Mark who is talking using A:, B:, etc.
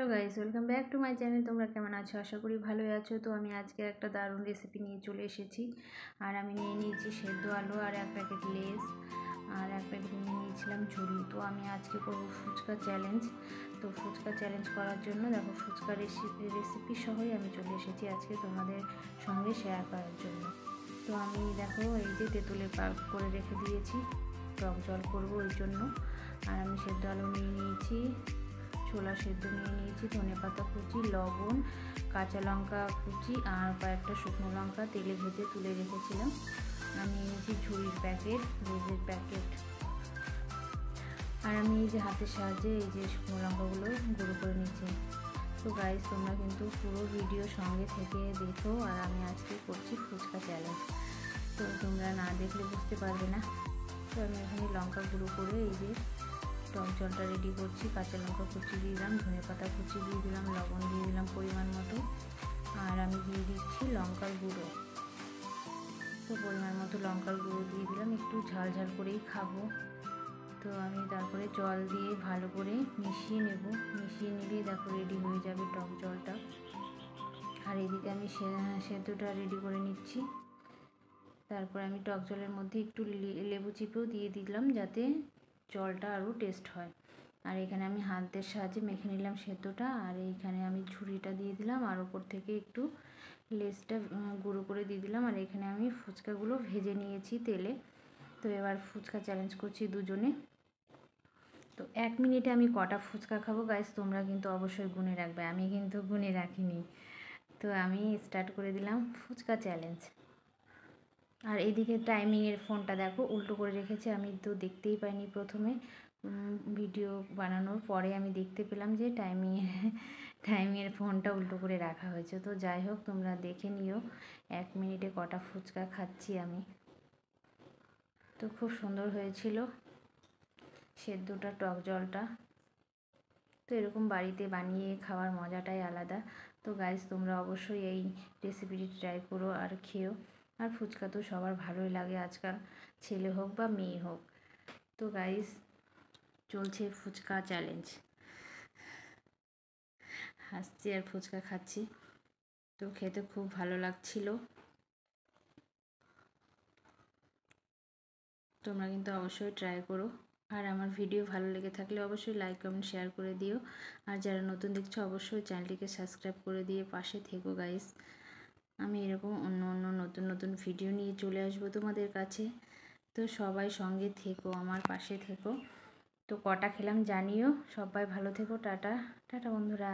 A: Hello guys, welcome back to my channel. তোমরা কেমন আছো? আশা করি ভালোই আছো। তো আমি আজকে একটা দারুণ রেসিপি নিয়ে চলে এসেছি। আর আমি নিয়ে নিয়েছি সেদ্ধ আলু আর এক প্যাকেট লেস আর এক প্যাকেট নিয়ে নিয়েছিলাম ঝুড়ি। তো আমি আজকে করবো ফুচকা চ্যালেঞ্জ। তো ফুচকা চ্যালেঞ্জ করার জন্য দেখো ফুচকা রেসিপি সহই আমি চলে এসেছি আজকে তোমাদের সঙ্গে শেয়ার করার জন্য। তো আমি দেখো এই যে তেঁতুলে পাক করে রেখে দিয়েছি, টক জল করবো ওই জন্য। আর আমি সেদ্ধ আলু নিয়ে নিয়েছি, ছোলা সেদ্ধ নিয়ে নিয়েছি, ধনেপাতা কুচি, লবণ, কাঁচা লঙ্কা কুচি আর কয়েকটা শুকনো লঙ্কা তেলে ভেজে তুলে রেখেছিলাম। আমি নিয়েছি ঝুড়ির প্যাকেট, লেজের প্যাকেট। আর আমি এই যে হাতের সাহায্যে এই যে শুকনো লঙ্কাগুলো গুঁড়ো করে নিচ্ছি। তো গাইস, তোমরা কিন্তু পুরো ভিডিও সঙ্গে থেকে দেখো। আর আমি আজকে করছি ফুচকা চ্যালেঞ্জ, তো তোমরা না দেখলে বুঝতে পারবে না। তো আমি এখানে লঙ্কা গুঁড়ো করে এই যে টক জলটা রেডি করছি। কাঁচা লঙ্কা কুচি দিয়ে দিলাম, ধনেপাতা কুচি দিয়ে দিলাম, লবণ দিয়ে দিলাম পরিমাণ মতো। আর আমি দিয়ে দিচ্ছি লঙ্কার গুঁড়ো। তো পরিমাণ মতো লঙ্কার গুঁড়ো দিয়ে দিলাম, একটু ঝাল ঝাল করেই খাবো। তো আমি তারপরে জল দিয়ে ভালো করে মিশিয়ে নেব। মিশিয়ে নিলেই দেখো রেডি হয়ে যাবে টক জলটা। আর এদিকে আমি সেদ্ধটা রেডি করে নিচ্ছি। তারপর আমি টক জলের মধ্যে একটু লেবু চিপেও দিয়ে দিলাম যাতে জলটা আরও টেস্ট হয়। আর এখানে আমি হাতের সাহায্যে মেখে নিলাম সেদ্ধটা। আর এইখানে আমি ঝুড়িটা দিয়ে দিলাম আর ওপর থেকে একটু লেসটা গুঁড়ো করে দিয়ে দিলাম। আর এখানে আমি ফুচকাগুলো ভেজে নিয়েছি তেলে। তো এবার ফুচকা চ্যালেঞ্জ করছি দুজনে। তো 1 মিনিটে আমি কটা ফুচকা খাবো গাইস, তোমরা কিন্তু অবশ্যই গুনে রাখবে। আমি কিন্তু গুনে রাখিনি। তো আমি স্টার্ট করে দিলাম ফুচকা চ্যালেঞ্জ। আর এইদিকে টাইমিংয়ের ফোনটা দেখো উল্টো করে রেখেছে। আমি তো দেখতেই পাইনি প্রথমে, ভিডিও বানানোর পরে আমি দেখতে পেলাম যে টাইমিংয়ের ফোনটা উল্টো করে রাখা হয়েছে। তো যাই হোক, তোমরা দেখে নিও 1 মিনিটে কটা ফুচকা খাচ্ছি আমি। তো খুব সুন্দর হয়েছিল সেদ্ধটা, টক জলটা। তো এরকম বাড়িতে বানিয়ে খাওয়ার মজাটাই আলাদা। তো গাইস, তোমরা অবশ্যই এই রেসিপিটি ট্রাই করো আর খেও। আর ফুচকা তো সবার ভালোই লাগে আজকাল, ছেলে হোক বা মেয়ে হোক। তো গাইস, চলছে ফুচকা চ্যালেঞ্জ। হাসছি আর ফুচকা খাচ্ছি। তো খেতে খুব ভালো লাগছিল। তোমরা কিন্তু অবশ্যই ট্রাই করো। আর আমার ভিডিও ভালো লেগে থাকলে অবশ্যই লাইক কমেন্ট শেয়ার করে দিও। আর যারা নতুন দেখছো অবশ্যই চ্যানেলটিকে সাবস্ক্রাইব করে দিয়ে পাশে থেকো গাইস। আমি এরকম অন্য অন্য নতুন নতুন ভিডিও নিয়ে চলে আসবো তোমাদের কাছে। তো সবাই সঙ্গে থেকো, আমার পাশে থেকো। তো কটা খেলাম জানিও। সবাই ভালো থেকো। টাটা টাটা বন্ধুরা।